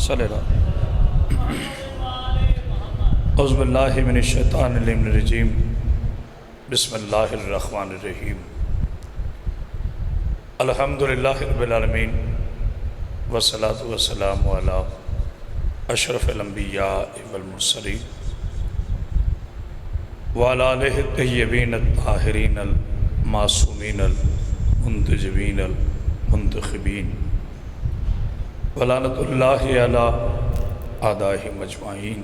صلی اللہ اعوذ باللہ من الشیطان الرجیم بسم اللہ الرحمن الرحیم الحمدللہ رب العالمین والصلاة والسلام علی اشرف الانبیاء والمرسلین وعلی آلہ الطیبین الطاہرین المعصومین المنتجبین المنتخبین ولعنۃ اللہ علی اعدائہم اجمعین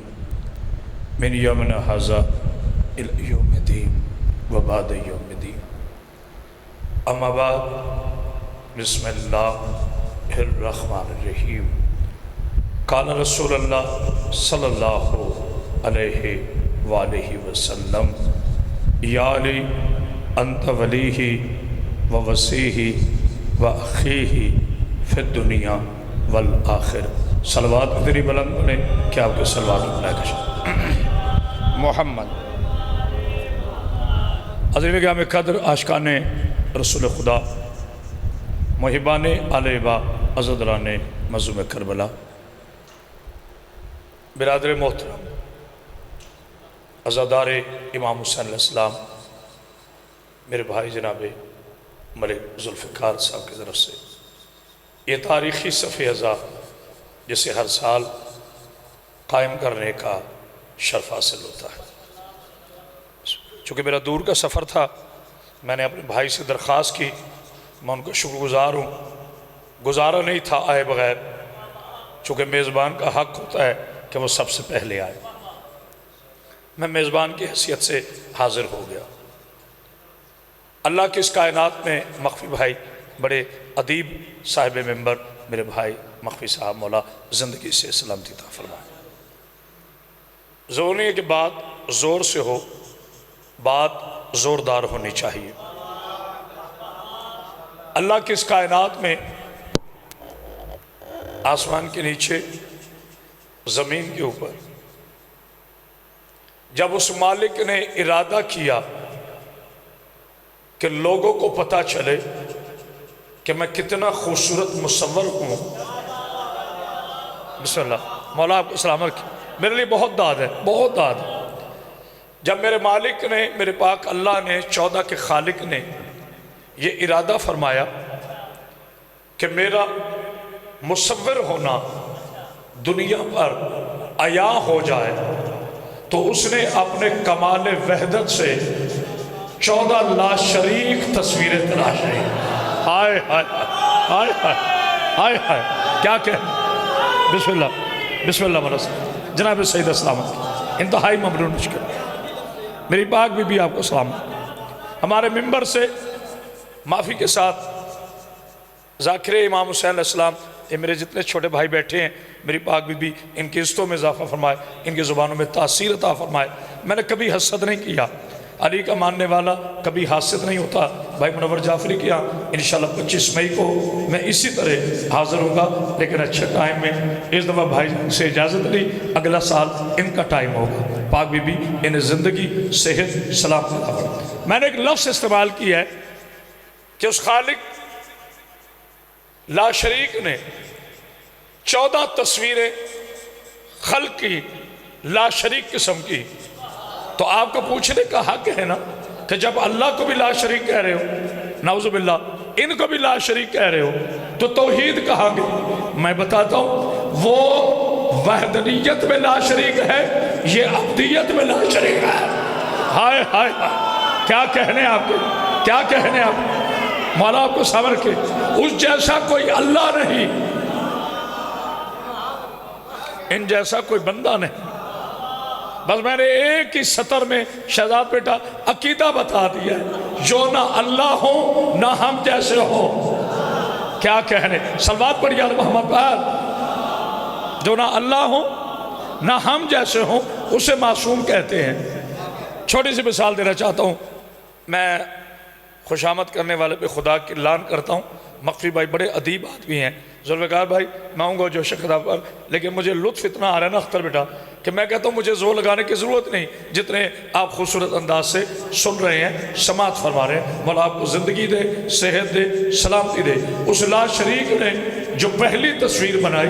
من یومنا ھذا الی یوم الدین وبعد یوم الدین اما بعد بسم اللہ الرحمن الرحیم قال رسول اللہ صلی اللہ علیہ وآلہ وسلم یا علی انت ولیہ ووصیہ واخیہ فی الدنیا والآخر۔ صلوات ادھری بلند بنیں کہ آپ کے صلوات بلائے کشن محمد عظیم گرامی قدر عاشقان رسول خدا محبان آل با عزدران مظلوم کربلا برادر محترم عزادار امام حسین علیہ السلام میرے بھائی جناب ملک ذوالفقار صاحب کی طرف سے یہ تاریخی صفحہ ازا جسے ہر سال قائم کرنے کا شرف حاصل ہوتا ہے۔ چونکہ میرا دور کا سفر تھا، میں نے اپنے بھائی سے درخواست کی، میں ان کا شکر گزار ہوں، گزارا نہیں تھا آئے بغیر، چونکہ میزبان کا حق ہوتا ہے کہ وہ سب سے پہلے آئے۔ میں میزبان کی حیثیت سے حاضر ہو گیا۔ اللہ کی اس کائنات میں مخفی بھائی بڑے ادیب صاحب ممبر میرے بھائی مخفی صاحب مولا زندگی سے سلامتی عطا فرمائے۔ زورنے کے بعد زور سے ہو، بات زوردار ہونی چاہیے۔ اللہ کی اس کائنات میں آسمان کے نیچے، زمین کے اوپر، جب اس مالک نے ارادہ کیا کہ لوگوں کو پتہ چلے کہ میں کتنا خوبصورت مصور ہوں، بسم اللہ مولا آپ کو سلامت کی، میرے لیے بہت داد ہے، بہت داد ہے۔ جب میرے مالک نے، میرے پاک اللہ نے، 14 کے خالق نے یہ ارادہ فرمایا کہ میرا مصور ہونا دنیا پر عیاں ہو جائے، تو اس نے اپنے کمال وحدت سے 14 لاشریک تصویریں تراشیں۔ ہائے ہائے ہائے ہائے ہائے کیا کہہ، بسم اللہ مرس جناب سید اسلامت کی انتہائی ممنون شکر۔ میری پاک بھی آپ کو سلامت۔ ہمارے ممبر سے معافی کے ساتھ ذاکر امام حسین علیہ السلام، یہ میرے جتنے چھوٹے بھائی بیٹھے ہیں، میری پاک بھی ان کی عزتوں میں اضافہ فرمائے، ان کی زبانوں میں تاثیر عطا فرمائے۔ میں نے کبھی حسد نہیں کیا، علی کا ماننے والا کبھی حاسد نہیں ہوتا۔ بھائی منور جعفری کیا انشاءاللہ 25 مئی کو میں اسی طرح حاضر ہوں گا، لیکن اچھے ٹائم میں اس دفعہ بھائی سے اجازت لی، اگلا سال ان کا ٹائم ہوگا۔ پاک بی بی انہیں زندگی صحت سلام عطا فرمائے۔ میں نے ایک لفظ استعمال کیا ہے کہ اس خالق لا شریک نے 14 تصویریں خلق کی لا شریک قسم کی، تو آپ کو پوچھنے کا حق ہے نا کہ جب اللہ کو بھی لا شریک کہہ رہے ہو، نعوذ باللہ ان کو بھی لا شریک کہہ رہے ہو، تو توحید کہاں گئی؟ میں بتاتا ہوں، وہ وحدانیت میں لا شریک ہے، یہ عبدیت میں لا شریک ہے۔ ہائے ہائے ہائے کیا کہنے آپ کے، کیا کہنے آپ، مولا آپ کو صبر کے، اس جیسا کوئی اللہ نہیں، ان جیسا کوئی بندہ نہیں۔ بس میں نے ایک ہی سطر میں شہزاد بیٹا عقیدہ بتا دیا ہے، جو نہ اللہ ہو نہ ہم جیسے ہو۔ کیا کہنے، صلوات پڑھی آل محمد پر، جو نہ اللہ ہو نہ ہم جیسے ہوں اسے معصوم کہتے ہیں۔ چھوٹی سی مثال دینا چاہتا ہوں، میں خوش آمد کرنے والے پہ خدا کی لان کرتا ہوں۔ مخفی بھائی بڑے ادیب آدمی ہیں، ذوالفقار بھائی میں ہوں گا جو شکر پر، لیکن مجھے لطف اتنا آ رہا ہے نا اختر بیٹا کہ میں کہتا ہوں مجھے زور لگانے کی ضرورت نہیں، جتنے آپ خوبصورت انداز سے سن رہے ہیں، سماعت فرما رہے ہیں۔ مولا آپ کو زندگی دے، صحت دے، سلامتی دے۔ اس لا شریک نے جو پہلی تصویر بنائی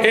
A+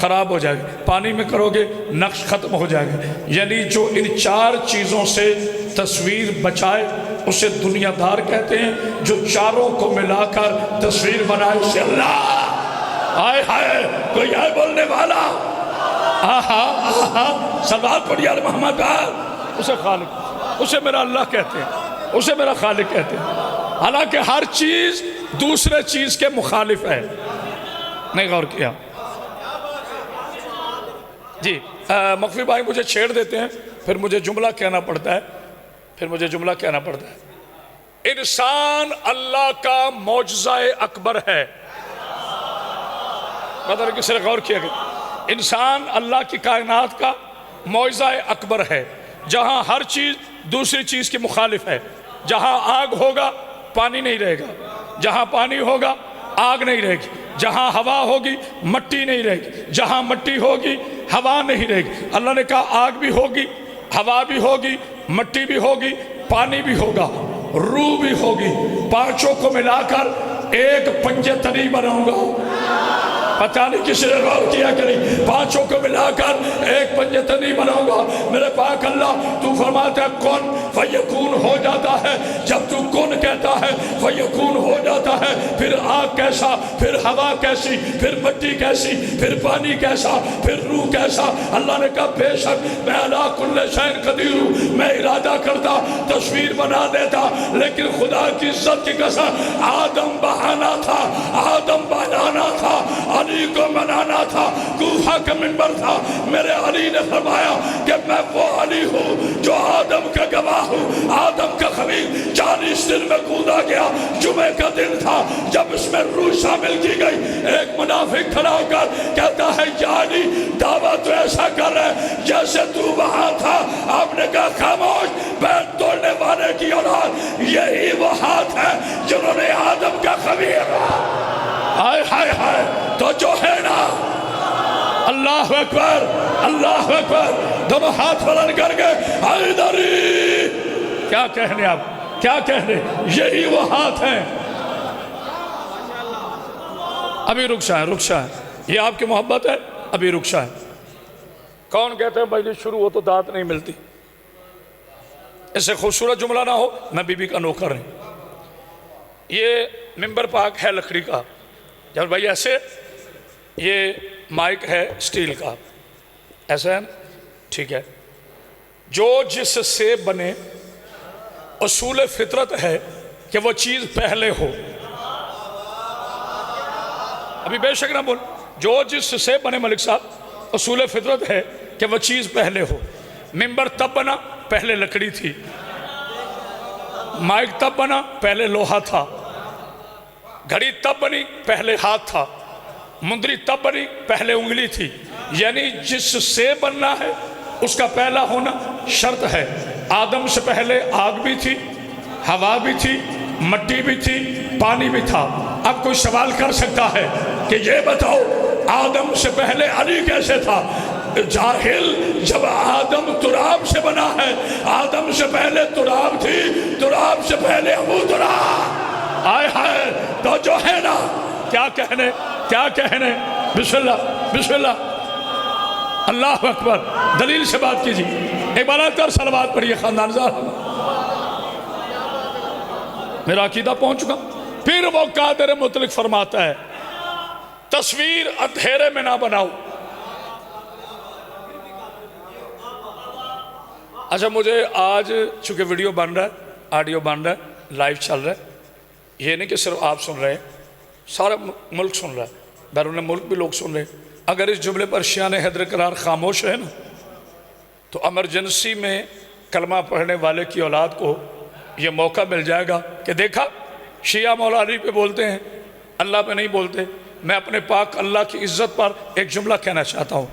خراب ہو جائے گا، پانی میں کرو گے نقش ختم ہو جائے گا۔ یعنی جو ان 4 چیزوں سے تصویر بچائے اسے دنیا دار کہتے ہیں، جو چاروں کو ملا کر تصویر بنائے اسے اللہ۔ آئے ہائے، کوئی ہے بولنے والا؟ آہا آہا، صلوات پڑھیے علی محمد پر۔ اسے خالق، اسے میرا اللہ کہتے ہیں، اسے میرا خالق کہتے ہیں، حالانکہ ہر چیز دوسرے چیز کے مخالف ہے۔ نہیں غور کیا؟ جی مخفی بھائی مجھے چھیڑ دیتے ہیں، پھر مجھے جملہ کہنا پڑتا ہے، انسان اللہ کا معجزہ اکبر ہے۔ پتہ نہیں کسی نے غور کیا گیا؟ انسان اللہ کی کائنات کا معجزہ اکبر ہے، جہاں ہر چیز دوسری چیز کی مخالف ہے۔ جہاں آگ ہوگا پانی نہیں رہے گا، جہاں پانی ہوگا آگ نہیں رہے گی، جہاں ہوا ہوگی مٹی نہیں رہے گی، جہاں مٹی ہوگی ہوا نہیں رہے گی۔ اللہ نے کہا آگ بھی ہوگی، ہوا بھی ہوگی، مٹی بھی ہوگی، پانی بھی ہوگا، روح بھی ہوگی، پانچوں کو ملا کر ایک پنجے تنی بناؤں گا۔ پتہ نہیں کسی نے غور کیا کہ نہیں؟ پانچوں کو ملا کر ایک پنجے تنی بناؤں گا۔ میرے پاک اللہ تو فرماتا ہے کن فیکون ہو جاتا ہے، جب تو کن کہتا ہے فیکون ہو جاتا ہے۔ پھر آگ کیسا، پھر ہوا کیسی، پھر مٹی کیسی، پھر پانی کیسا، پھر روح کیسا۔ اللہ نے کہا بے شک میں علی کل شیء قدیر ہوں، میں ارادہ کرتا تصویر بنا دیتا، لیکن خدا کی عزت کی قسم آدم بہانا تھا، آدم بنانا تھا، علی کو منانا تھا، کوفہ کا منبر تھا۔ میرے علی نے فرمایا کہ میں وہ علی ہوں جو آدم کا گواہ ہوں۔ آدم کا خمیر 40 دن میں کھودا گیا، جمعہ کا دن تھا جب اس میں روح شامل کی گئی۔ ایک منافق کھڑا ہو کر کہتا ہے یا علی دعویٰ تو ایسا کر رہے جیسے تو وہاں تھا۔ آپ نے کہا خاموش، بیت توڑنے والے کی اولاد یہی وہ ہاتھ ہے جنہوں نے آدم کا خمیر۔ ہائے ہائے ہائے، تو جو ہے نا، اللہ اکبر، اللہ اکبر، دونوں ہاتھ بلند کر کے حیدری۔ کیا کہنے آپ، کیا کہنے؟ یہی وہ ہاتھ ہیں۔ ابھی رک جائیں، یہ آپ کی محبت ہے، ابھی رک جائیں۔ کون کہتے ہیں بھائی شروع ہو تو داد نہیں ملتی؟ اس سے خوبصورت جملہ نہ ہو میں بی بی کا نوکر ہوں۔ یہ ممبر پاک ہے لکڑی کا، جب بھائی ایسے، یہ مائک ہے سٹیل کا، ایسا ہے نا؟ ٹھیک ہے۔ جو جس سے بنے اصول فطرت ہے کہ وہ چیز پہلے ہو۔ ابھی بے شک نہ بول، جو جس سے بنے ملک صاحب اصول فطرت ہے کہ وہ چیز پہلے ہو۔ ممبر تب بنا پہلے لکڑی تھی، مائک تب بنا پہلے لوہا تھا، گھڑی تب بنی پہلے ہاتھ تھا، مندری تب بنی پہلے انگلی تھی۔ یعنی جس سے بننا ہے اس کا پہلا ہونا شرط ہے۔ آدم سے پہلے آگ بھی تھی، ہوا بھی تھی، مٹی بھی تھی، پانی بھی تھا۔ اب کوئی سوال کر سکتا ہے کہ یہ بتاؤ آدم سے پہلے علی کیسے تھا؟ جاہل، جب آدم تراب سے بنا ہے، آدم سے پہلے تراب تھی، تراب سے پہلے ابو تراب۔ آئے ہائے، تو جو ہے نا، کیا کہنے، کیا کہنے؟ بسم اللہ، بسم اللہ، اللہ اکبر۔ دلیل سے بات کیجیے، ایک بار کر صلوات پڑھیے خاندان صاحب۔ میرا عقیدہ پہنچ چکا۔ پھر وہ قادر مطلق فرماتا ہے تصویر اندھیرے میں نہ بناؤ۔ اچھا مجھے آج چونکہ ویڈیو بن رہا ہے، آڈیو بن رہا ہے، لائیو چل رہا ہے، یہ نہیں کہ صرف آپ سن رہے ہیں، سارا ملک سن رہا ہے، بیرون ملک بھی لوگ سن رہے ہیں۔ اگر اس جملے پر شیعہ حیدر قرار خاموش ہے نا، تو ایمرجنسی میں کلمہ پڑھنے والے کی اولاد کو یہ موقع مل جائے گا کہ دیکھا شیعہ مولا علی پہ بولتے ہیں، اللہ پہ نہیں بولتے۔ میں اپنے پاک اللہ کی عزت پر ایک جملہ کہنا چاہتا ہوں۔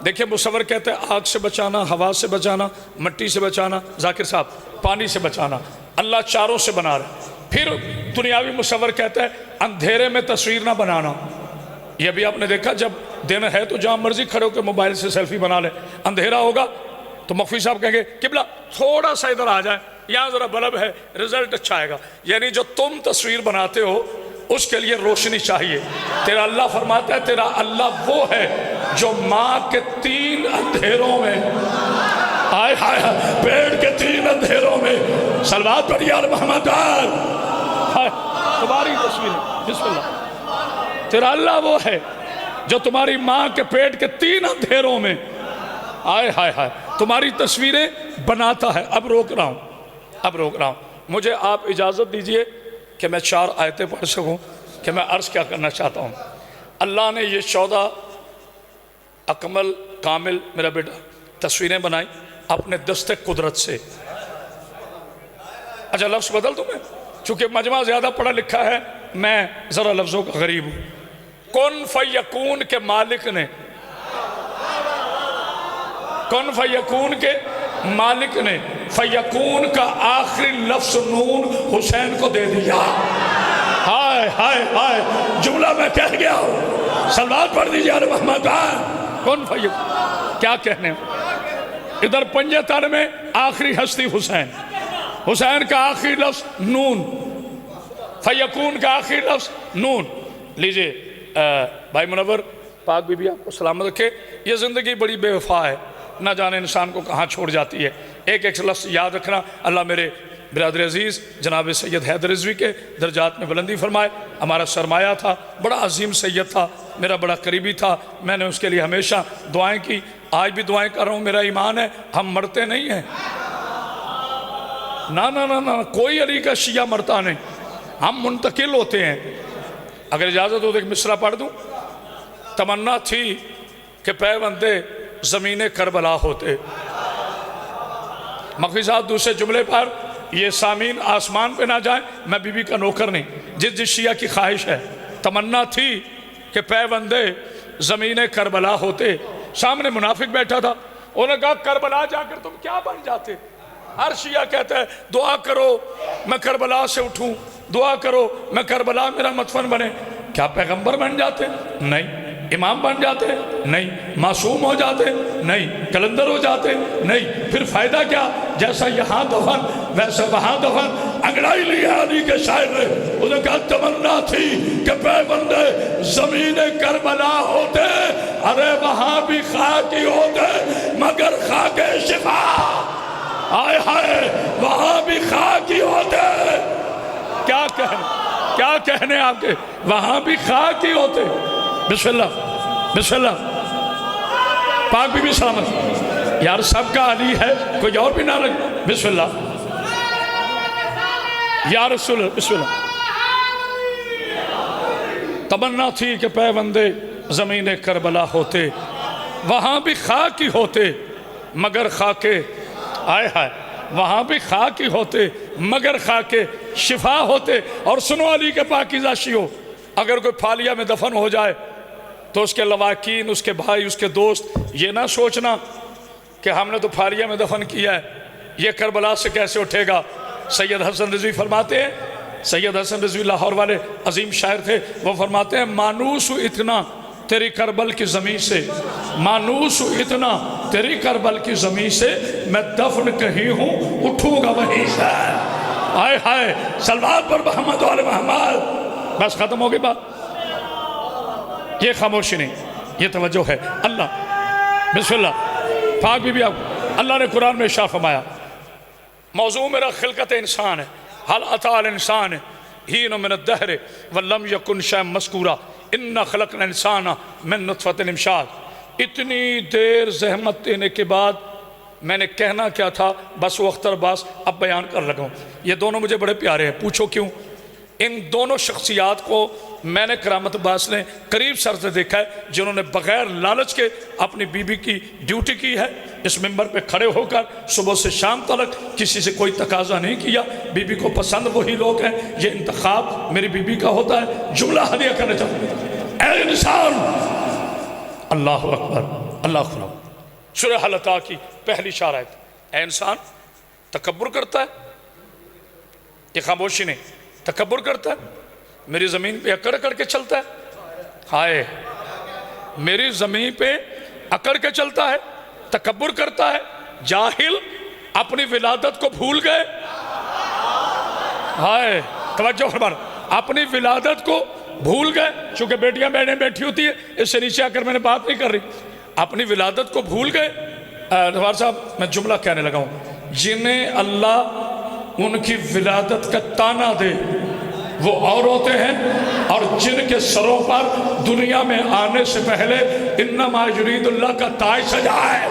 دیکھیں مصور کہتے ہیں آگ سے بچانا، ہوا سے بچانا، مٹی سے بچانا، ذاکر صاحب پانی سے بچانا، اللہ چاروں سے بنا رہے۔ پھر دنیاوی مصور کہتا ہے اندھیرے میں تصویر نہ بنانا۔ یہ بھی آپ نے دیکھا جب دن ہے تو جہاں مرضی کھڑے ہو کے موبائل سے سیلفی بنا لے، اندھیرا ہوگا تو مخفی صاحب کہیں گے قبلہ تھوڑا سا ادھر آ جائے، یہاں ذرا بلب ہے، رزلٹ اچھا آئے گا۔ یعنی جو تم تصویر بناتے ہو اس کے لیے روشنی چاہیے. تیرا اللہ فرماتا ہے تیرا اللہ وہ ہے جو ماں کے 3 اندھیروں میں آئے ہائے پیٹ کے 3 اندھیروں میں صلوات پڑھ یا محمد تمہاری تصویریں بسم اللہ. تیرا اللہ وہ ہے جو تمہاری ماں کے پیٹ کے 3 اندھیروں میں آئے ہائے ہائے تمہاری تصویریں بناتا ہے. اب روک رہا ہوں. مجھے آپ اجازت دیجئے کہ میں 4 آیتیں پڑھ سکوں کہ میں عرض کیا کرنا چاہتا ہوں. اللہ نے یہ 14 اکمل کامل میرا بیٹا تصویریں بنائی اپنے دست قدرت سے. اچھا لفظ بدل دوں میں چونکہ مجمع زیادہ پڑھا لکھا ہے میں ذرا لفظوں کا غریب ہوں. کن فیکون کے مالک نے کن فیکون کے مالک نے فیکون کا آخری لفظ نون حسین کو دے دیا. ہائے ہائے ہائے جملہ میں کہہ گیا ہوں. صلوات پڑھ دیجیے یا محمد. کن فیکون کیا کہنے ادھر پنجہ تن میں آخری ہستی حسین کا آخری لفظ نون فیکون کا آخری لفظ نون. لیجئے بھائی منور پاک بی بی آپ کو سلامت رکھے. یہ زندگی بڑی بے وفا ہے نہ جانے انسان کو کہاں چھوڑ جاتی ہے. ایک لفظ یاد رکھنا. اللہ میرے برادر عزیز جناب سید حیدر رضوی کے درجات میں بلندی فرمائے. ہمارا سرمایہ تھا, بڑا عظیم سید تھا, میرا بڑا قریبی تھا. میں نے اس کے لیے ہمیشہ دعائیں کی, آج بھی دعائیں کر رہا ہوں. میرا ایمان ہے ہم مرتے نہیں ہیں. نہ کوئی علی کا شیعہ مرتا نہیں, ہم منتقل ہوتے ہیں. اگر اجازت ہو تو ایک مصرع پڑھ دوں. تمنا تھی کہ پیوندے زمین کربلا ہوتے. مخفی صاحب دوسرے جملے پر یہ سامعین آسمان پہ نہ جائیں, میں بی بی کا نوکر نہیں. جس شیعہ کی خواہش ہے تمنا تھی کہ پیوندے زمین کربلا ہوتے. سامنے منافق بیٹھا تھا, انہوں نے کہا کربلا جا کر تم کیا بن جاتے. ہر شیعہ کہتا ہے دعا کرو میں کربلا سے اٹھوں, دعا کرو میں کربلا میرا مدفن بنے. کیا پیغمبر بن جاتے؟ نہیں. امام بن جاتے؟ نہیں. معصوم ہو جاتے؟ نہیں. کلندر ہو جاتے؟ نہیں. پھر فائدہ کیا؟ جیسا یہاں دفن ویسا وہاں دفن. انگڑائی لی علی کے شاعر نے, انہوں نے کہا تمنا تھی کہ پیوندے زمین کربلا ہوتے, ارے وہاں بھی خاکی ہوتے مگر خاک شفا. آئے ہائے وہاں بھی خاکی ہوتے. کیا کہنے آپ کے, وہاں بھی خاکی ہوتے. بسم اللہ پاک بی بی سلامت. یار سب کا علی ہے, کوئی اور بھی نہ رکھ. بسم اللہ یا رسول اللہ. بسم اللہ. تمنا تھی کہ پیوندے زمین کربلا ہوتے, وہاں بھی خاکی ہوتے مگر خاکے. آئے ہائے وہاں بھی خاکی ہوتے مگر خاکے شفا ہوتے. اور سنو علی کے پاکیزہ شیعو, اگر کوئی پھالیہ میں دفن ہو جائے تو اس کے لواکین, اس کے بھائی, اس کے دوست یہ نہ سوچنا کہ ہم نے تو پھالیہ میں دفن کیا ہے, یہ کربلا سے کیسے اٹھے گا. سید حسن رضوی فرماتے ہیں, سید حسن رضوی لاہور والے عظیم شاعر تھے, وہ فرماتے ہیں مانوس اتنا تیری کربل کی زمین سے, مانوس اتنا تیری کربل کی زمین سے, میں دفن کہیں ہوں اٹھوں گا وہیں سے. آئے ہائے صلوات پر محمد و آل محمد. بس ختم ہو گئی بات. یہ خاموشی نہیں, یہ توجہ ہے. اللہ بسم اللہ پاک بی بی آپ اللہ نے قرآن میں ارشاد فرمایا, موضوع میرا خلقت انسان ہے. حل اتی الانسان حین من الدہر ولم یکن شیئا مذکورا انا خلقنا الانسان من نطفۃ امشاج. اتنی دیر زحمت دینے کے بعد میں نے کہنا کیا تھا بس وہ اختر عباس اب بیان کر لگا ہوں. یہ دونوں مجھے بڑے پیارے ہیں, پوچھو کیوں. ان دونوں شخصیات کو میں نے کرامت عباس نے قریب سر سے دیکھا ہے, جنہوں نے بغیر لالچ کے اپنی بی بی کی ڈیوٹی کی ہے. اس ممبر پہ کھڑے ہو کر صبح سے شام تک کسی سے کوئی تقاضا نہیں کیا. بی بی کو پسند وہی لوگ ہیں. یہ انتخاب میری بی بی کا ہوتا ہے. جملہ ہدیہ کرنا چاہتا ہوں. اے انسان, اللہ اکبر, اللہ اکبر. سورہ حلقہ کی پہلی 4 آیت. اے انسان تکبر کرتا ہے, یہ خاموشی نہیں, تکبر کرتا ہے, میری زمین پہ اکڑ کر کے چلتا ہے. ہائے میری زمین پہ اکڑ کے چلتا ہے, تکبر کرتا ہے. جاہل اپنی ولادت کو بھول گئے. ہائے توجہ فرمانا, اپنی ولادت کو بھول گئے، چونکہ بیٹیاں بہنیں بیٹھی ہوتی ہے، اس سے نیچے آ کر میں نے بات نہیں کر رہی، اپنی ولادت کو بھول گئے۔ نوار صاحب میں جملہ کہنے لگا ہوں، جنہیں اللہ ان کی ولادت کا تانا دے وہ اور ہوتے ہیں، اور جن کے سروں پر دنیا میں آنے سے پہلے انما یرید اللہ کا تاج سجائے،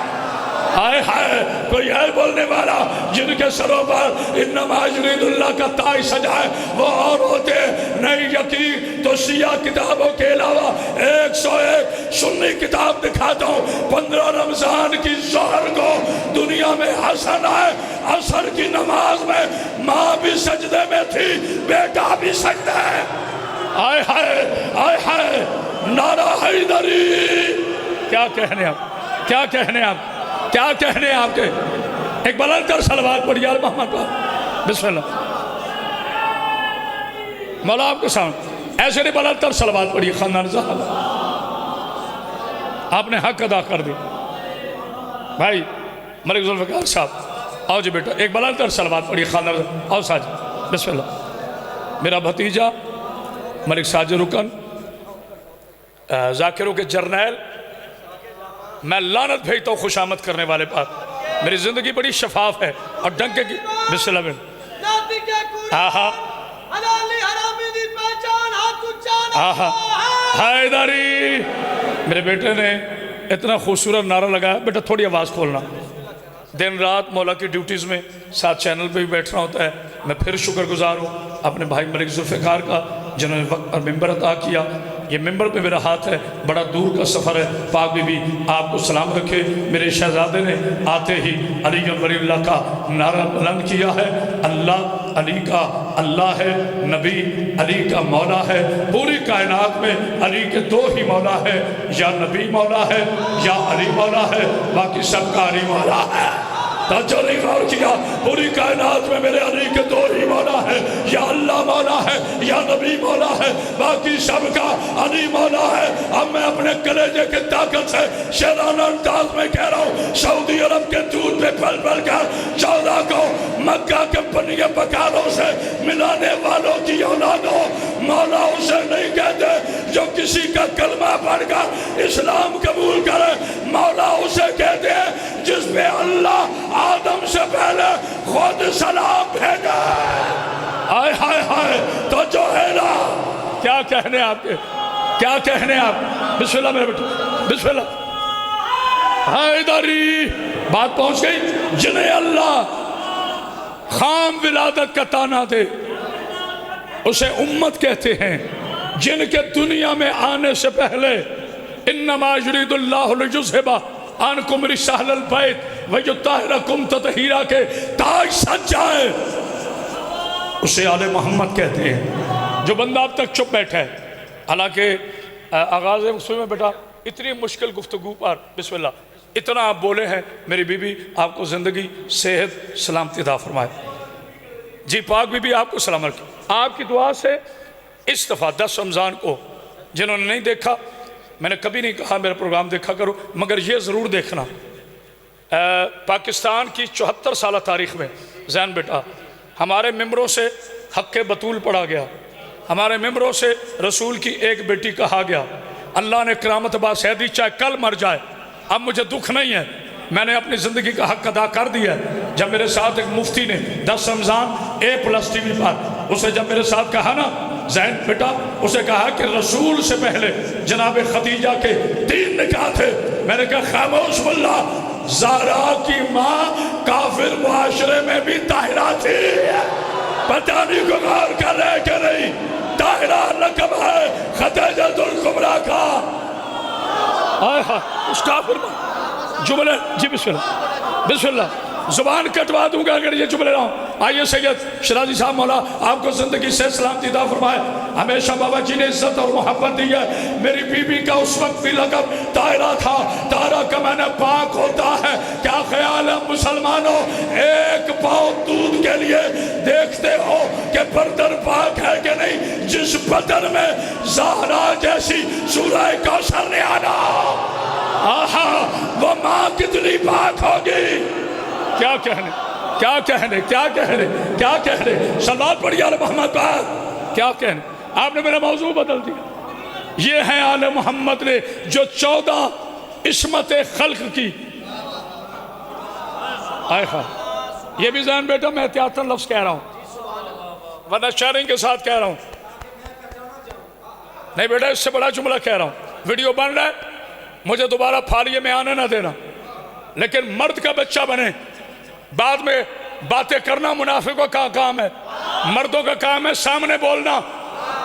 آئے ہائے کوئی ہے بولنے والا، جن کے سروں پر انما یرید اللہ کا تاج سجائے وہ اور ہوتے ہیں۔ نہیں یقین تو سیاہ کتابوں کے علاوہ 101 سنی کتاب دکھاتا ہوں۔ 15 رمضان کی ظہر کو دنیا میں حسن آئے، عصر کی نماز میں ماں بھی سجدے میں تھی، بیٹا بھی سجدے ہے۔ آئے ہائے نعرہ حیدری، کیا کہنے آپ، کیا کہنے آپ، کیا کہنے آپ کے، ایک بلند کر صلوات پڑھی آل محمد پر، بسم اللہ۔ مولا آپ کے سامنے ایسے نہیں، بلند کر صلوات پڑھی خاندان زہرا، آپ نے حق ادا کر دی۔ بھائی ملک ذوالفقار صاحب آؤ جی بیٹا، ایک بلند کر صلوات پڑھی خاندان زہرا، آؤ ساجد بسم اللہ۔ میرا بھتیجا ملک ساجد رکن، ذاکروں کے جرنیل، میں لعنت بھیجتا ہوں خوش آمد کرنے والے پاس، میری زندگی بڑی شفاف ہے اور ڈنکے کی بسم اللہ بن آہا آہا حیدری۔ میرے بیٹے نے اتنا خوبصورت نعرہ لگایا، بیٹا تھوڑی آواز کھولنا، دن رات مولا کی ڈیوٹیز میں ساتھ چینل پہ بھی بیٹھنا ہوتا ہے۔ میں پھر شکر گزار ہوں اپنے بھائی ملک ذوالفقار کا، جنہوں نے وقت اور ممبر عطا کیا۔ یہ ممبر پہ میرا ہاتھ ہے، بڑا دور کا سفر ہے، پاک بی بی آپ کو سلام رکھے۔ میرے شہزادے نے آتے ہی علی ولی اللہ کا نعرہ بلند کیا ہے۔ اللہ علی کا اللہ ہے، نبی علی کا مولا ہے۔ پوری کائنات میں علی کے دو ہی مولا ہے، یا نبی مولا ہے یا علی مولا ہے، باقی سب کا علی مولا ہے۔ توجہ نہیں غور کیا، پوری کائنات میں میرے علی کے دو ہی مولا ہے، یا اللہ مولا ہے یا نبی مولا ہے، باقی سب کا علی مولا ہے۔ اب میں اپنے کلیجے کے طاقت سے شیرانہ انداز میں کہہ رہا ہوں، سعودی عرب کے دودھ پہ پل پل کر 14 کو مکہ کے بنیے بکاروں سے ملانے والوں کی اولادوں، مولا اسے نہیں کہتے جو کسی کا کلمہ پڑھ کر اسلام قبول کرے، مولا اسے کہتے ہیں جس پہ اللہ آدم سے پہلے خود سلام بھیجا۔ آئے ہائے ہائے تو جو ہے نا، کیا کہنے آپ کے، کیا کہنے آپ، بسم اللہ میرے بیٹے بسم اللہ۔ حیدری بات پہنچ گئی، جنہیں اللہ خام ولادت کا تانا دے اسے امت کہتے ہیں، جن کے دنیا میں آنے سے پہلے انما یرید اللہ لیذھب عنکم رجال البیت ویطہرکم تطہیرا کے تاج سج جائے، اسے آل محمد کہتے ہیں۔ جو بندہ اب تک چپ بیٹھا ہے، حالانکہ آغاز میں بیٹا اتنی مشکل گفتگو پر بسم اللہ اتنا آپ بولے ہیں، میری بی بی آپ کو زندگی صحت سلامتی عطا فرمائے۔ جی پاک بی بی آپ کو سلام رکھے۔ آپ کی دعا سے اس دفعہ 10 رمضان کو جنہوں نے نہیں دیکھا، میں نے کبھی نہیں کہا میرا پروگرام دیکھا کرو، مگر یہ ضرور دیکھنا، پاکستان کی 74 سالہ تاریخ میں زین بیٹا ہمارے ممبروں سے حق بطول پڑھا گیا، ہمارے ممبروں سے رسول کی ایک بیٹی کہا گیا۔ اللہ نے کرامت با سیدی چاہے کل مر جائے، اب مجھے دکھ نہیں ہے، میں نے اپنی زندگی کا حق ادا کر دیا ہے۔ جب میرے ساتھ ایک مفتی نے 10 رمضان A+ ٹی وی پر اسے جب میرے ساتھ کہا نا زین بیٹا، اسے کہا کہ رسول سے پہلے جناب خدیجہ کے 3 نکاح تھے، میں نے کہا خاموش ملا، زہرا کی ماں کافر معاشرے میں بھی طاہرہ تھی، پتہ نہیں کو غور کر رہے کہ نہیں، طاہرہ لقب ہے خدیجہ الکبریٰ کا۔ آئے ہاں اس کافر ماں جملے، جی بسم اللہ بسم اللہ، زبان کٹوا دوں گا اگر یہ جملے رہا ہوں۔ آئیے سید شرازی صاحب مولا آپ کو زندگی سے سلامتی عطا فرمائے، ہمیشہ بابا جی نے عزت اور محبت دی ہے۔ میری بی بی کا اس وقت بھی لقب طاہرہ تھا، طاہرہ کا معنی پاک ہوتا ہے۔ کیا خیال ہے مسلمانوں، ایک پاؤں دودھ کے لیے دیکھتے ہو کہ برتن پاک ہے کہ نہیں؟ جس برتن میں زہرا جیسی سورہ کوثر نے آنا، آہا وہ ماں کتنی پاک ہوگی۔ کیا کہنے کیا کہنے کیا کہنے کیا کہنے، صلوات پڑھی آل محمد پر۔ کیا کہنے، آپ نے میرا موضوع بدل دیا۔ یہ ہیں آل محمد نے جو 14 عصمت خلق کی۔ آئے خواہ یہ بھی ذہن بیٹا میں احتیاطاً لفظ کہہ رہا ہوں، ورنہ شیئرنگ کے ساتھ کہہ رہا ہوں، نہیں بیٹا اس سے بڑا جملہ کہہ رہا ہوں۔ ویڈیو بن رہا ہے، مجھے دوبارہ پھالیے میں آنے نہ دینا، لیکن مرد کا بچہ بنے، بعد میں باتیں کرنا منافقوں کا کام ہے، مردوں کا کام ہے سامنے بولنا۔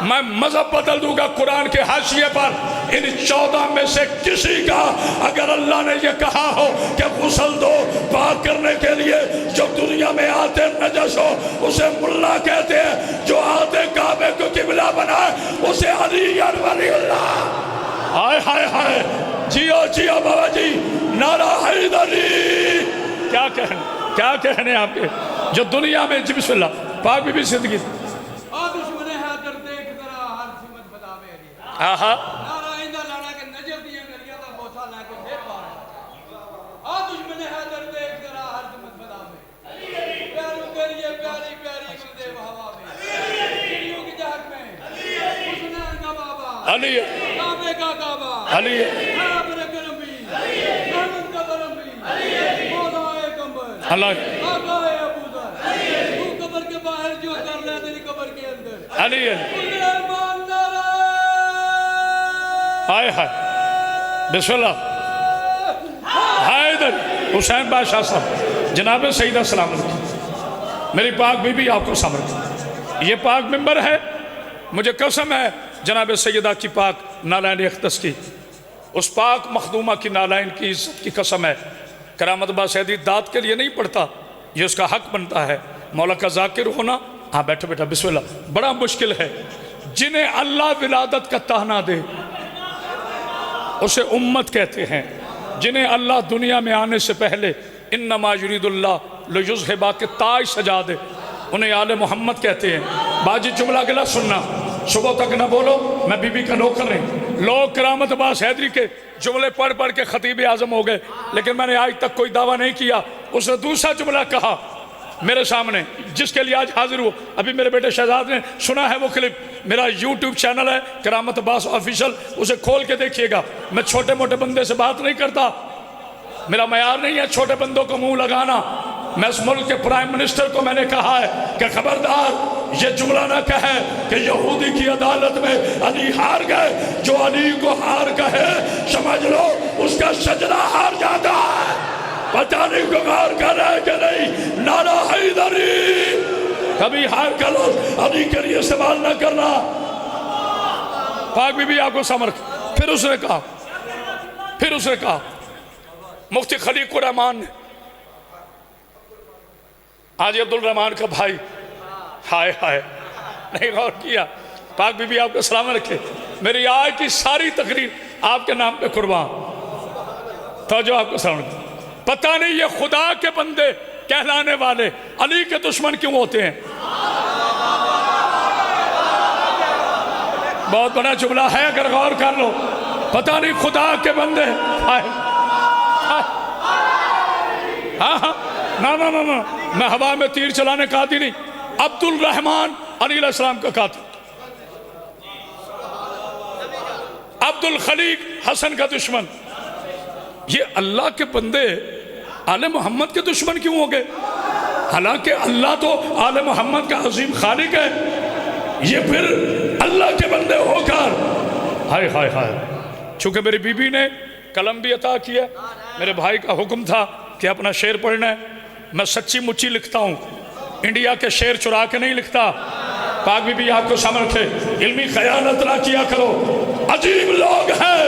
میں مذہب بدل دوں گا قرآن کے حاشیے پر، ان 14 میں سے کسی کا اگر اللہ نے یہ کہا ہو کہ غسل دو پاک کرنے کے لیے، جو دنیا میں آتے نجس ہو اسے ملا کہتے ہیں، جو آتے کعبے کو قبلہ بنائے اسے علی ولی اللہ۔ ہائے ہائے ہائے، جیو جیو بابا جی، نعرہ حیدری۔ کیا کہنے آپ کے جو دنیا میں، جی بسم اللہ، پاک بی بی زندگی آہا علی علی اللہ علی آئے ہائے بسم اللہ حیدر حسین بادشاہ صاحب جناب سیدہ سلام علیکم، میری پاک بی بی آپ کو سامنے، یہ پاک ممبر ہے، مجھے قسم ہے جناب سیدہ کی پاک نالائن اقدس کی، اس پاک مخدومہ کی نالائن کی عزت کی قسم ہے۔ کرامت با سیدی داد کے لیے نہیں پڑھتا، یہ اس کا حق بنتا ہے۔ مولا کا ذاکر ہونا، ہاں بیٹھو بیٹھا بسم اللہ، بڑا مشکل ہے۔ جنہیں اللہ ولادت کا تانا دے اسے امت کہتے ہیں، جنہیں اللہ دنیا میں آنے سے پہلے انما یرید اللہ لیذھب کے تاج سجا دے انہیں آل محمد کہتے ہیں۔ باجی جملہ گلا سننا، صبح تک نہ بولو، میں بی بی کا نوکر نہیں۔ لوگ کرامت باز حیدری کے جملے پڑھ پڑھ کے خطیب اعظم ہو گئے، لیکن میں نے آج تک کوئی دعویٰ نہیں کیا۔ اس نے دوسرا جملہ کہا میرے سامنے، جس کے لیے آج حاضر ہو، ابھی میرے بیٹے شہزاد نے سنا ہے وہ کلپ، میرا یوٹیوب چینل ہے کرامت عباس آفیشل، اسے کھول کے دیکھیے گا۔ میں چھوٹے موٹے بندے سے بات نہیں کرتا، میرا معیار نہیں ہے چھوٹے بندوں کو منہ لگانا۔ میں اس ملک کے پرائم منسٹر کو میں نے کہا ہے کہ خبردار یہ جملہ نہ کہے کہ یہودی کی عدالت میں علی ہار گئے، جو علی کو ہار کہے سمجھ لو اس کا شجرہ ہار جاتا ہے۔ پتہ نہیں کو غور کر رہے کہ نہیں، نعرہ حیدری کبھی ہار کا لوگ علی کے لیے استعمال نہ کرنا۔ پاک بی بی آپ کو سمر، پھر اس نے کہا مفتی خلیق الرحمان نے، حاجی عبدالرحمان کا بھائی، ہائے ہائے نہیں غور کیا۔ پاک بی بی آپ کو سلام رکھے، میری آج کی ساری تقریر آپ کے نام پہ قربان۔ توجہ آپ کو سلام رکھے، پتہ نہیں یہ خدا کے بندے کہلانے والے علی کے دشمن کیوں ہوتے ہیں؟ بہت بڑا جملہ ہے اگر غور کر لو، پتہ نہیں خدا کے بندے، ہاں نا میں ہوا میں تیر چلانے کا عادی نہیں۔ عبدالرحمن علی علیہ السلام کا قاتل، عبدالخلیق حسن کا دشمن، یہ اللہ کے بندے آل محمد کے دشمن کیوں ہو گئے؟ حالانکہ اللہ تو آل محمد کا عظیم خالق ہے، یہ پھر اللہ کے بندے ہو کر ہائے ہائے ہائے۔ چونکہ میری بی بی نے قلم بھی عطا کیا، میرے بھائی کا حکم تھا کہ اپنا شعر پڑھنا ہے، میں سچی مچی لکھتا ہوں، انڈیا کے شعر چرا کے نہیں لکھتا۔ پاک بی بی آپ کو سامنے رکھے، علمی خیانت نہ کیا کرو، عجیب لوگ ہیں۔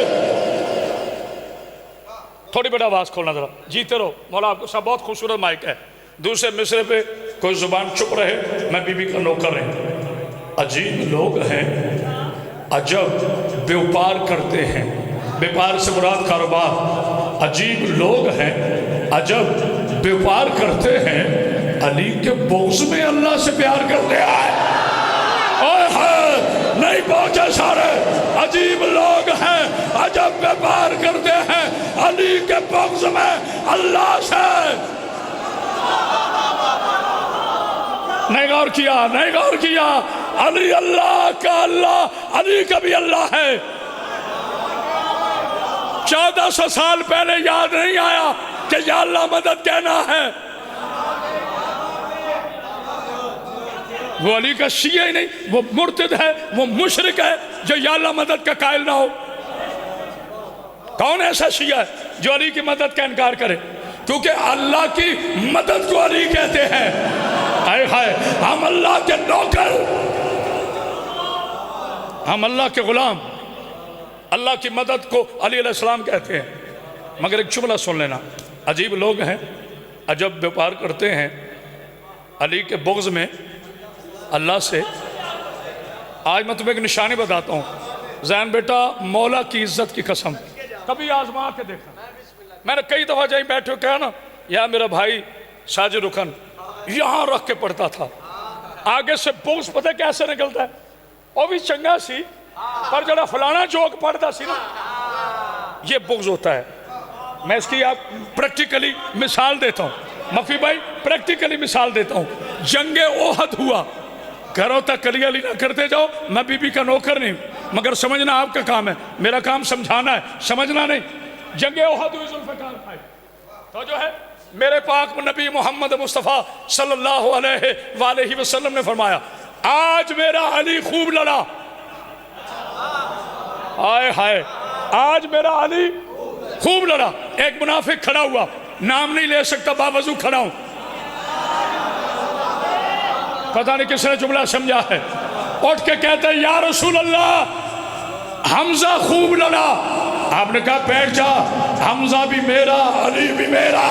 تھوڑی بڑا آواز کھولنا ذرا، جیتے رہو، مولا آپ کو صاحب بہت خوبصورت مائک ہے، دوسرے مصرے پہ کوئی زبان چپ رہے، میں بی بی کا نوکر رہے۔ عجیب لوگ ہیں، عجب بیوپار کرتے ہیں، بیوپار سے مراد کاروبار۔ عجیب لوگ ہیں، عجب بیوپار کرتے ہیں، علی کے بغض میں اللہ سے پیار کرتے ہیں۔ نہیں پہنچے سارے، عجیب لوگ ہیں، عجب بیوپار کرتے ہیں علی کے بغض میں اللہ سے۔ نہیں غور کیا علی اللہ کا اللہ، علی کا بھی اللہ ہے۔ 1400 سال پہلے یاد نہیں آیا کہ یا اللہ مدد کہنا ہے؟ وہ علی کا شیعہ ہی نہیں، وہ مرتد ہے، وہ مشرک ہے جو یا اللہ مدد کا قائل نہ ہو۔ کون ایسا شیعہ ہے جو علی کی مدد کا انکار کرے؟ کیونکہ اللہ کی مدد کو علی کہتے ہیں۔ ہائے ہائے، ہم اللہ کے نوکر، ہم اللہ کے غلام، اللہ کی مدد کو علی علیہ السلام کہتے ہیں۔ مگر ایک جملہ سن لینا، عجیب لوگ ہیں، عجب بیوپار کرتے ہیں علی کے بغض میں اللہ سے۔ آج میں تمہیں ایک نشانی بتاتا ہوں، زین بیٹا مولا کی عزت کی قسم کبھی آزما کے دیکھا۔ میں نے کئی دفعہ جائیں بیٹھے کہا نا، یا میرا بھائی ساجد رکن یہاں رکھ کے پڑھتا تھا، آگے سے بغض پتہ کیسے نکلتا ہے، وہ بھی چنگا سی پر جڑا فلانا جوک پڑھتا سی نا، یہ بغض ہوتا ہے۔ میں اس کی آپ پریکٹیکلی مثال دیتا ہوں، مفی بھائی پریکٹیکلی مثال دیتا ہوں۔ جنگ احد ہوا، گھروں تک کلی علی نہ کرتے جاؤ، میں بی بی کا نوکر نہیں، مگر سمجھنا آپ کا کام ہے، میرا کام سمجھانا ہے، سمجھنا نہیں۔ جنگ احد ہوئی، ذوالفقار بھائی تو جو ہے میرے پاک نبی محمد مصطفیٰ صلی اللہ علیہ وآلہ وسلم نے فرمایا، آج میرا علی خوب لڑا۔ آئے ہائے، آج میرا علی خوب لڑا۔ ایک منافق کھڑا ہوا، نام نہیں لے سکتا، باوضو کھڑا ہوں، پتہ نہیں کس نے جملہ سمجھا ہے، اٹھ کے کہتے ہیں یا رسول اللہ حمزہ خوب لڑا۔ آپ نے کہا بیٹھ جا، حمزہ بھی میرا، علی بھی میرا۔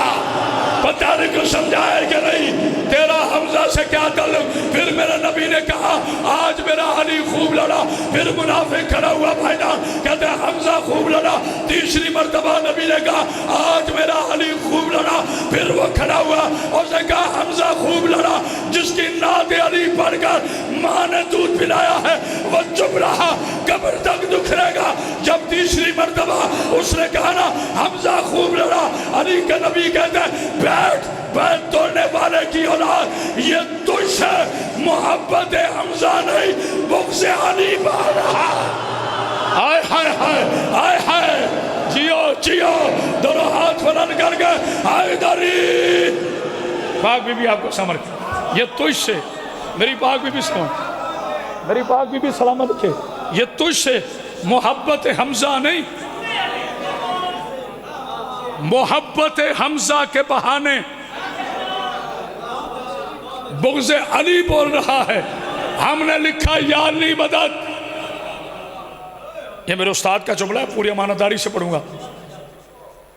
پتہ نہیں کو سمجھا ہے کہ نہیں، تیرا حمزہ سے کیا تعلق؟ پھر میرے نبی نے کہا آج میرا علی خوب لڑا۔ پھر منافق کھڑا ہوا بھائی جان، کہتے ہیں حمزہ خوب لڑا۔ تیسری مرتبہ نبی نے کہا آج میرا علی خوب لڑا۔ پھر وہ کھڑا ہوا، اس نے کہا حمزہ خوب لڑا، جس کی نعت علی پڑھ کر ماں نے دودھ پلایا ہے وہ چپ رہا، قبر تک دکھرے گا۔ جب تیسری مرتبہ اس نے کہا نا حمزہ خوب لڑا، علی کے نبی کہتے ہیں بیٹھ، بیٹھ توڑنے والے کی اولاد، یہ تجھ سے محبت حمزہ نہیں بغض علی بڑھ رہا۔ آئے ہائے ہائے آئے ہائے، جیو جیو، دونوں ہاتھ بلند کر کے حیدری۔ پاک بی بی آپ کو سمجھ، یہ تجھ سے، میری پاک بی بی سلام، میری پاک بی بی سلامت رکھے، یہ تجھ سے محبت حمزہ نہیں، محبت حمزہ کے بہانے بغض علی بول رہا ہے۔ ہم نے لکھا یا علی مدد، یہ میرے استاد کا جملہ ہے، پوری امانتداری سے پڑھوں گا۔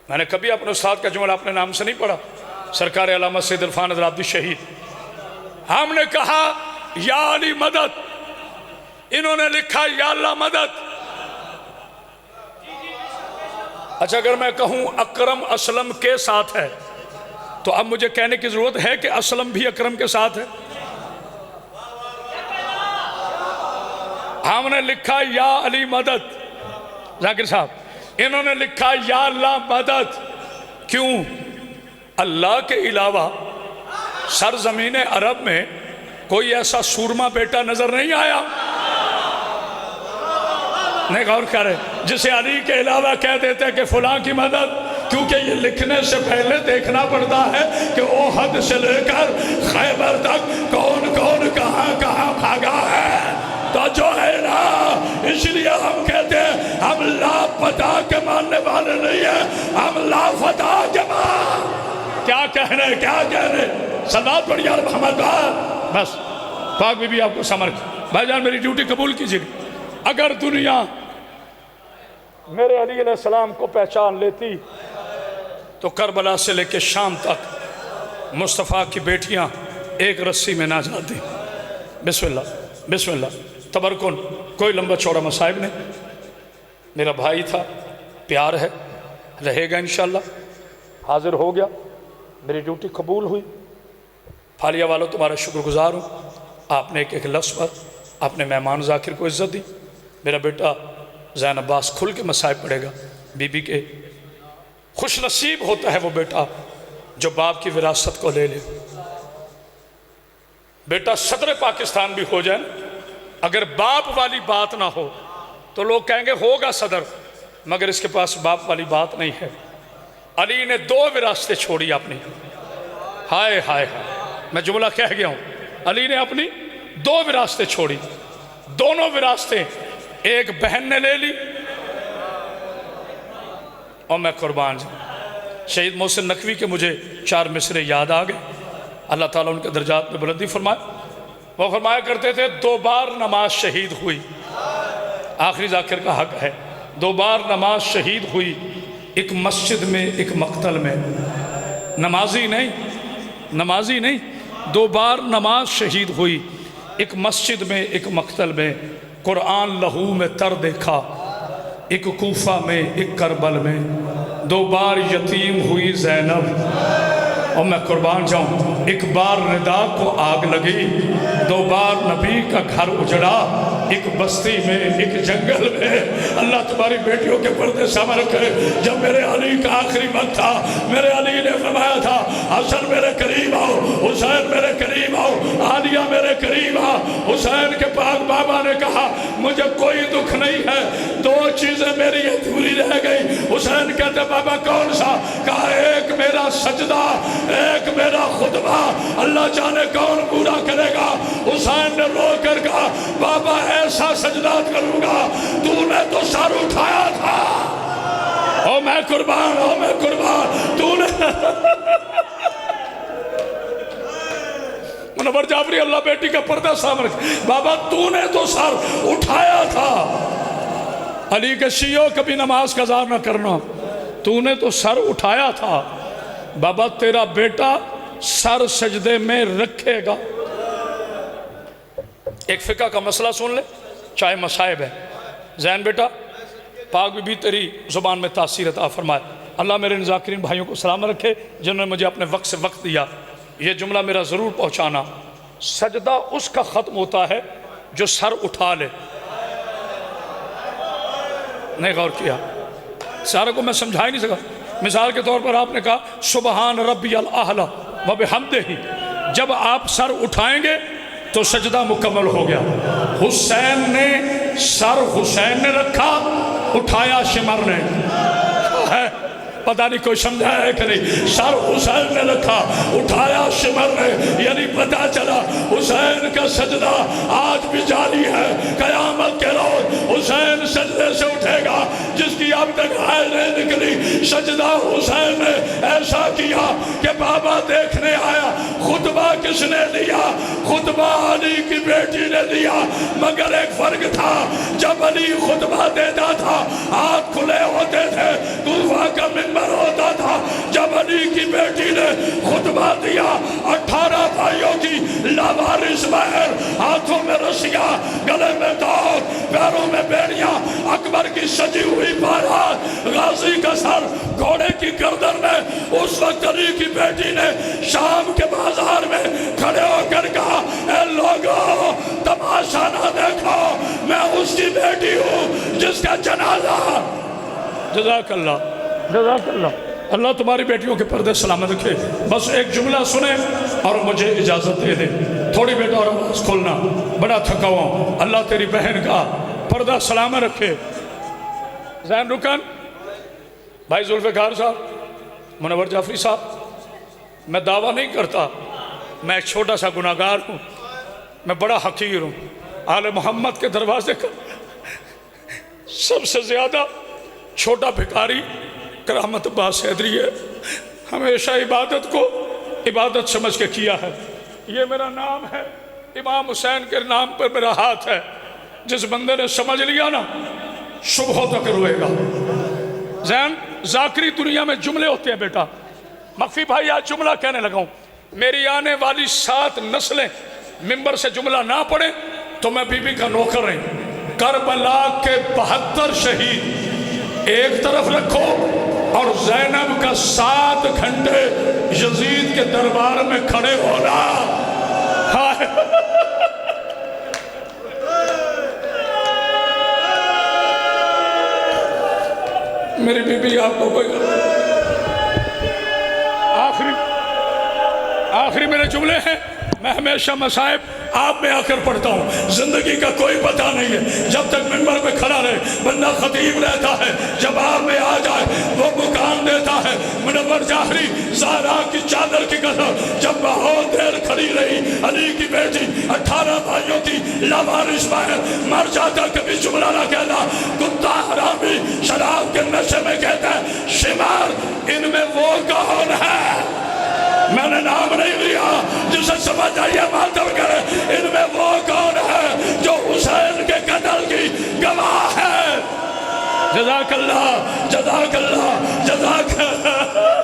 میں نے کبھی اپنے استاد کا جملہ اپنے نام سے نہیں پڑھا، سرکار علامہ سید عرفان حضرات شہید۔ ہم نے کہا یا علی مدد، انہوں نے لکھا یا اللہ مدد۔ اچھا اگر میں کہوں اکرم اسلم کے ساتھ ہے تو اب مجھے کہنے کی ضرورت ہے کہ اسلم بھی اکرم کے ساتھ ہے؟ ہم نے لکھا یا علی مدد، ذاکر صاحب انہوں نے لکھا یا اللہ مدد۔ کیوں؟ اللہ کے علاوہ سرزمین عرب میں کوئی ایسا سورما بیٹا نظر نہیں آیا، نہیں غور کرے، جسے علی کے علاوہ کہہ دیتے کہ فلاں کی مدد، کیونکہ یہ لکھنے سے پہلے دیکھنا پڑتا ہے کہ احد سے لے کر خیبر تک کون کون کہاں کہاں بھاگا ہے۔ تو جو ہے نا، اس لیے ہم کہتے ہیں ہم لاپتہ کے ماننے والے نہیں ہیں، ہم لافتہ کے مان۔ کیا کہنے کیا کہنے، صلوات پڑھی یا محمد۔ بس پاک بی بی آپ کو سمجھ، بھائی جان میری ڈیوٹی قبول کیجئے۔ اگر دنیا میرے علی علیہ السلام کو پہچان لیتی تو کربلا سے لے کے شام تک مصطفیٰ کی بیٹیاں ایک رسی میں نہ جاتی۔ بسم اللہ بسم اللہ، تبرکن، کوئی لمبا چوڑا مصائب نہیں، میرا بھائی تھا، پیار ہے، رہے گا انشاءاللہ، حاضر ہو گیا، میری ڈیوٹی قبول ہوئی۔ پھالیہ والوں تمہارا شکر گزار ہوں، آپ نے ایک ایک لفظ پر اپنے مہمان ذاکر کو عزت دی۔ میرا بیٹا زین عباس کھل کے مصائب پڑھے گا، بی بی کے خوش نصیب ہوتا ہے وہ بیٹا جو باپ کی وراثت کو لے لے۔ بیٹا صدر پاکستان بھی ہو جائے اگر باپ والی بات نہ ہو تو لوگ کہیں گے ہوگا صدر، مگر اس کے پاس باپ والی بات نہیں ہے۔ علی نے 2 وراثتیں چھوڑی اپنی، ہائے ہائے ہائے، میں جملہ کہہ گیا ہوں، علی نے اپنی 2 وراثتیں چھوڑی، دونوں وراثتیں ایک بہن نے لے لی، اور میں قربان جاؤں، شہید محسن نقوی کے مجھے 4 مصرے یاد آ گئے، اللہ تعالیٰ ان کے درجات میں بلندی فرمائے۔ وہ فرمایا کرتے تھے 2 بار نماز شہید ہوئی، آخری ذاکر کا حق ہے، 2 بار نماز شہید ہوئی، ایک مسجد میں ایک مقتل میں، نمازی نہیں، 2 بار نماز شہید ہوئی، ایک مسجد میں ایک مقتل میں، قرآن لہو میں تر دیکھا، ایک کوفہ میں ایک کربل میں، 2 بار یتیم ہوئی زینب، اور میں قربان جاؤں، ایک بار ردا کو آگ لگی، 2 بار نبی کا گھر اجڑا، ایک بستی میں ایک جنگل میں۔ اللہ تمہاری بیٹیوں کے پردے سامنے رکھے۔ جب میرے علی کا آخری وقت تھا، میرے علی نے فرمایا تھا حسن میرے قریب آؤ، حسین میرے قریب آؤ، عالیہ میرے قریب آؤ۔ حسین کے پاک بابا نے کہا مجھے کوئی دکھ نہیں ہے، 2 چیزیں میری ادھوری رہ گئی۔ حسین کہتے بابا کون سا؟ کہا ایک میرا سجدہ، ایک میرا خطبہ، اللہ جانے کون پورا کرے گا۔ حسین نے رو کر کہا بابا ایسا سجدات کروں گا، تو نے تو سر اٹھایا تھا، او میں قربان، او میں قربان، تو نے منور جعفری اللہ بیٹی کا پردہ سامنے رکھے، بابا تو نے تو سر اٹھایا تھا۔ علی کے شیعوں کبھی نماز کا ظاہر نہ کرنا، تو نے تو سر اٹھایا تھا، بابا تیرا بیٹا سر سجدے میں رکھے گا۔ ایک فقہ کا مسئلہ سن لے، چاہے مصائب ہے، زین بیٹا پاک بی بی تیری زبان میں تاثیر عطا فرمائے، اللہ میرے ذاکرین بھائیوں کو سلام رکھے جنہوں نے مجھے اپنے وقت سے وقت دیا۔ یہ جملہ میرا ضرور پہنچانا، سجدہ اس کا ختم ہوتا ہے جو سر اٹھا لے۔ نہیں غور کیا، سارے کو میں سمجھا ہی نہیں سکا۔ مثال کے طور پر آپ نے کہا سبحان ربی الاعلی و بحمدہ، جب آپ سر اٹھائیں گے تو سجدہ مکمل ہو گیا۔ حسین نے سر حسین نے رکھا، اٹھایا شمر نے، پتہ نہیں کوئی سمجھا ہے کہ نہیں، سر حسین نے رکھا، اٹھایا شمر نے، یعنی پتہ چلا حسین کا سجدہ آج بھی جاری ہے۔ قیامت کے روز حسین سجدے سے اٹھے گا، جس کی اب تک آئے نہیں نکلی۔ سجدہ حسین نے ایسا کیا کہ بابا دیکھنے آیا، خطبہ کس نے دیا؟ خطبہ علی کی بیٹی نے دیا، مگر ایک فرق تھا، جب علی خطبہ دیتا تھا ہاتھ کھلے ہوتے تھے، کوفہ کا منبر ہوتا تھا۔ جب علی کی بیٹی نے خطبہ دیا، 18 بھائیوں کی لاوارث بہر، ہاتھوں میں رسیاں، گلے میں داغ، پیروں میں بیڑیاں، اکبر کی سجی ہوئی بارات، غازی کا سر گھوڑے کی گردن میں۔ اس وقت علی کی بیٹی نے شام کے بازار میں کھڑے ہو کر کہا اے لوگو تماشا نہ دیکھو، میں اس کی بیٹی ہوں جس کا جنازہ۔ جزاک اللہ، جزاک اللہ، اللہ تمہاری بیٹیوں کے پردے سلامت رکھے۔ بس ایک جملہ سنیں اور مجھے اجازت دے دیں، تھوڑی بیٹا اور آواز کھولنا، بڑا تھکا ہوں۔ اللہ تیری بہن کا پردہ سلامت رکھے۔ زین رکن بھائی ذوالفقار صاحب، منور جعفری صاحب، میں دعویٰ نہیں کرتا، میں ایک چھوٹا سا گناہگار ہوں، میں بڑا حقیر ہوں۔ آل محمد کے دروازے کا سب سے زیادہ چھوٹا بھکاری کرامت عباس حیدری ہے۔ ہمیشہ عبادت کو عبادت سمجھ کے کیا ہے۔ یہ میرا نام ہے، امام حسین کے نام پر میرا ہاتھ ہے۔ جس بندے نے سمجھ لیا نا، صبح تک روئے گا۔ زین ذاکری دنیا میں جملے ہوتے ہیں بیٹا، مخفی بھائی آج جملہ کہنے لگا ہوں، میری آنے والی 7 نسلیں ممبر سے جملہ نہ پڑھیں تو میں بی بی کا نوکر رہی۔ کربلا کے 72 شہید ایک طرف رکھو اور زینب کا 7 گھنٹے یزید کے دربار میں کھڑے ہونا۔ میری بی بی آپ کو کوئی آخری میرے جملے ہیں، میں ہمیشہ مصائب آپ میں آ کر پڑھتا ہوں، زندگی کا کوئی پتہ نہیں ہے، جب تک منبر پہ کھڑا رہے بندہ خطیب رہتا ہے، جب آپ میں آ جائے وہ مکان دیتا ہے۔ منور جاہری زہرا کی چادر کی قدر جب بہت دیر کھڑی رہی، علی کی بیٹی 18 بھائیوں کی لاوارث باہر مر جاتا، کبھی جملہ نہ کہتا، کتا حرامی شراب کے نشے میں کہتا ہے شمار ان میں وہ کون ہے؟ میں نے نام نہیں لیا، جسے سمجھ آئیے ماتم کرے، ان میں وہ کون ہے جو حسین کے قتل کی گواہ ہے؟ جزاک اللہ، جزاک اللہ، جزاک اللہ۔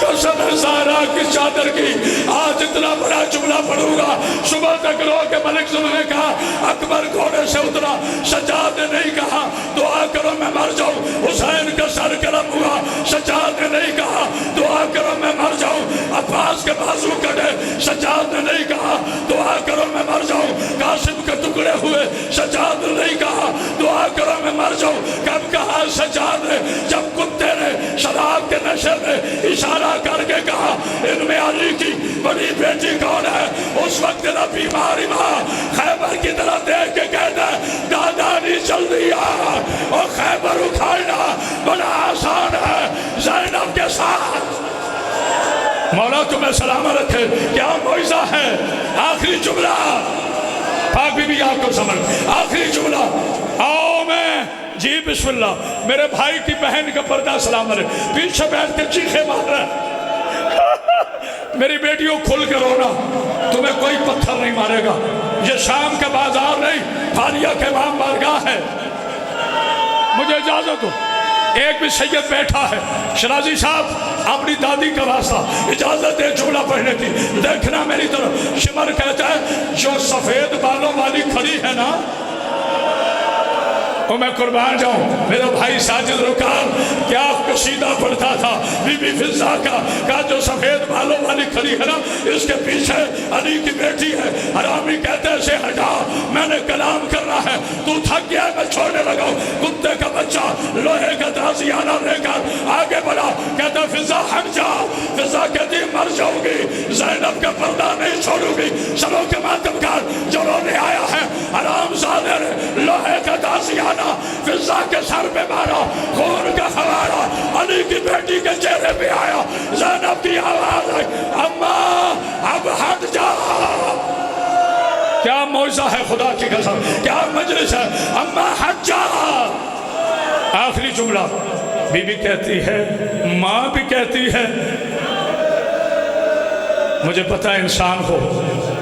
قسم زہرا کی چادر کی، آج اتنا بڑا جملہ پڑھوں گا، صبح تک رو کے ملک ظلم نے کہا اکبر گھوڑے سے اترا، سجاد نے نہیں کہا دعا کرو میں مر جاؤں، حسین کا سر قلم ہوا، سجاد نے نہیں کہا دعا کرو میں مر جاؤں، عباس کے بازو کٹے، سجاد نے نہیں کہا دعا کرو میں مر جاؤں، قاسم کے ٹکڑے ہوئے، سجاد نے نہیں کہا دعا کرو میں مر جاؤں۔ کب کہا سجاد نے؟ جب کتے نے شراب کے نشے میں اشارہ کر کے کہا ان میں علی کی بڑی بیٹی کون ہے؟ اس وقت نہ بیماری ماں خیبر کی طرح دیکھ کے کہتا ہے دادا نہیں چل دیا، اور خیبر اٹھائنا بڑا آسان ہے زینب کے ساتھ۔ مولا تمہیں سلامت رکھے، کیا معجزہ ہے۔ آخری جملہ پاک بی بی آپ کو سمجھ، آخری جملہ آؤ میں جی بسم اللہ، میرے بھائی کی بہن کا پردہ سلامت ہے، پیچھے بیٹھ کے چیخے مار رہا ہے، میری بیٹیوں کھل کے رونا، تمہیں کوئی پتھر نہیں مارے گا، یہ شام کا بازار نہیں، فالیہ کے امام بارگاہ ہے۔ مجھے اجازت دو، ایک بھی سید بیٹھا ہے، شرازی صاحب اپنی دادی کا واسطہ اجازت دے جملہ پڑھنے کی، دیکھنا میری طرف۔ شمر کہتا ہے جو سفید بالوں والی کھڑی ہے نا، اور میں قربان جاؤں، میرا بھائی ساجد رکان کیا قصیدہ پڑھتا تھا بی بی فضا کا، کہا جو سفید بالوں والی کھڑی ہے نا اس کے پیچھے علی کی بیٹی ہے۔ حرامی کہتے ہیں اسے ہٹا، میں نے کلام کرنا ہے، تو تھک گیا میں چھوڑنے لگا ہوں۔ کتے کا بچہ لوہے کا تازیانہ لے کر آگے بڑھا، کہتا فضا ہٹ جا، فضا کہتی مر جاؤں گی، زینب کا پردہ نہیں چھوڑوں گی۔ سبوں کے ماتم کار جو رونے آیا ہے، حرام زادے نے لوہے کا تازیانہ فضا کے سر پہ مارا، خون کا فوارہ علی کی بیٹی کے چہرے پہ آیا، زینب کی آواز آئی اماں اب ہٹ جا۔ کیا معجزہ ہے خدا کی قسم، کیا مجلس ہے، اماں ہٹ جا۔ آخری جملہ بی بی کہتی ہے، ماں بھی کہتی ہے، مجھے پتہ انسان ہو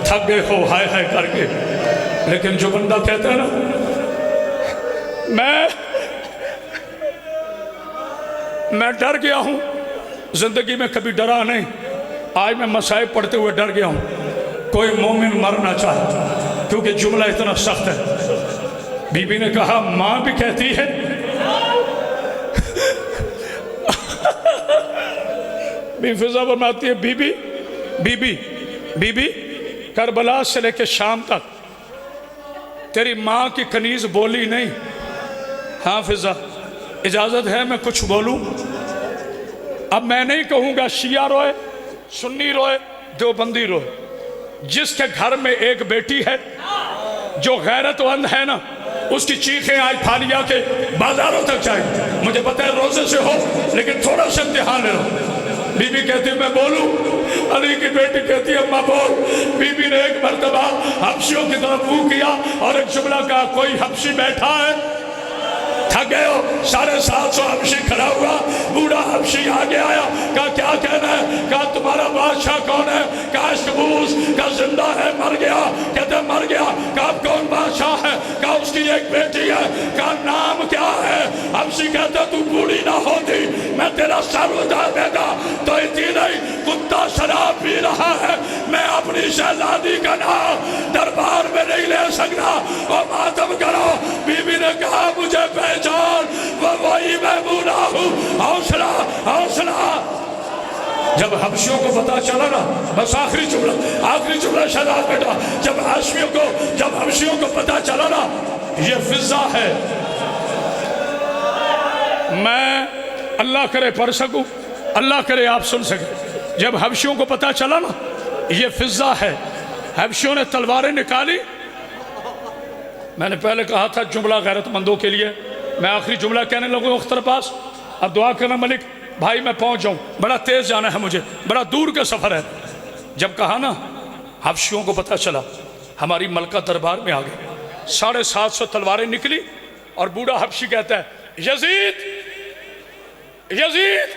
تھک گئے ہو ہائے ہائے کر کے، لیکن جو بندہ کہتا ہے نا میں ڈر گیا ہوں، زندگی میں کبھی ڈرا نہیں، آج میں مصائب پڑھتے ہوئے ڈر گیا ہوں۔ کوئی مومن مرنا چاہتا کیونکہ جملہ اتنا سخت ہے۔ بی بی نے کہا ماں بھی کہتی ہے، بی فضا فرماتی ہے بی بی کربلا سے لے کے شام تک تیری ماں کی کنیز بولی نہیں۔ ہاں فضا اجازت ہے میں کچھ بولوں؟ اب میں نہیں کہوں گا شیعہ روئے، سنی روئے، دیوبندی روئے، جس کے گھر میں ایک بیٹی ہے جو غیرت مند ہے نا، اس کی چیخیں آج پھالیہ کے بازاروں تک جائیں۔ مجھے پتہ ہے روزے سے ہو لیکن تھوڑا سا امتحان لے لو۔ بی بی کہتی ہے میں بولوں؟ علی کی بیٹی کہتی ہے اماں بول۔ بی بی نے ایک مرتبہ حبشیوں کی طرف منہ کیا اور ایک جملہ کہا کوئی حبشی بیٹھا ہے؟ تھک گئے ہو؟ 750 حبشی کھڑا ہوا، بوڑھا حبشی آگے آیا، کہا کیا کہنا ہے؟ کہا تمہارا بادشاہ کون ہے؟ کہا اشکبوس۔ کہا زندہ ہے؟ مر گیا؟ کہتے مر گیا۔ کہا کون بادشاہ ہے؟ کہا اس کی ایک بیٹی ہے۔ کہا نام کیا ہے؟ حبشی کہتا تو بوڑھی نہ ہوتی میں تیرا سر اٹھا دیتا۔ تو اتنی نہیں، کتا شراب پی رہا ہے، میں اپنی شہزادی کا نام دربار میں نہیں لے سکتا، اور ماتم کرو۔ بی بی نے کہا مجھے پہچان، وہ وہی میمونہ ہوں۔ حوصلہ حوصلہ۔ جب حبشیوں کو پتا چلا نا، بس آخری جملہ شہزاد بیٹا، جب حبشیوں کو پتا چلا نا یہ فضا ہے، میں اللہ کرے پڑھ سکوں، اللہ کرے آپ سن سکیں، جب حبشیوں کو پتا چلا نا یہ فضہ ہے. حبشیوں نے تلواریں نکالی. میں نے پہلے کہا تھا جملہ غیرت مندوں کے لیے، میں آخری جملہ کہنے لگوں اختر پاس. اب دعا کرنا ملک بھائی میں پہنچ جاؤں، بڑا تیز جانا ہے مجھے، بڑا دور کا سفر ہے. جب کہا نا حبشیوں کو پتہ چلا ہماری ملکہ دربار میں آ گئی، 750 تلواریں نکلی اور بوڑھا حبشی کہتا ہے یزید یزید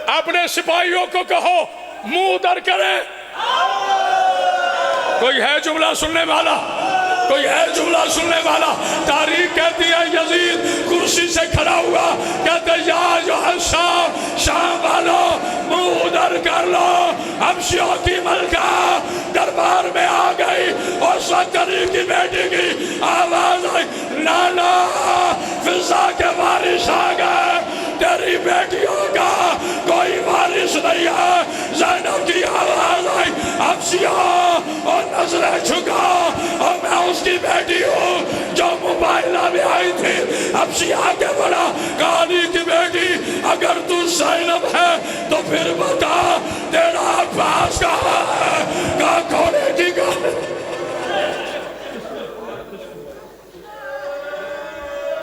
اپنے سپاہیوں کو کہو منہ در کریں. کوئی ہے جملہ سننے والا؟ کوئی ہے جملہ سننے والا؟ تاریخ کہتی ہے یزید کرسی سے کھڑا ہوا، کہتے یا جو شام شام والو منہ در کر لو، حبشیوں کی ملکہ دربار میں آ گئی. اور سکری کی بیٹی کی آواز آئی نانا فضہ کے وارث آ گئے، تیری بیٹیوں کا کوئی وارث نہیں ہے. زینب کی آواز آئی حبشیوں اور نظریں جھکا، اور میں اس کی بیٹی ہوں جو موبائلہ میں آئی تھی. حبشی آگے بڑھا، کالی کی بیٹی اگر تو زینب ہے تو پھر بتا تیرا عباس کہاں ہے؟ کہاں کھوڑے کی گانے.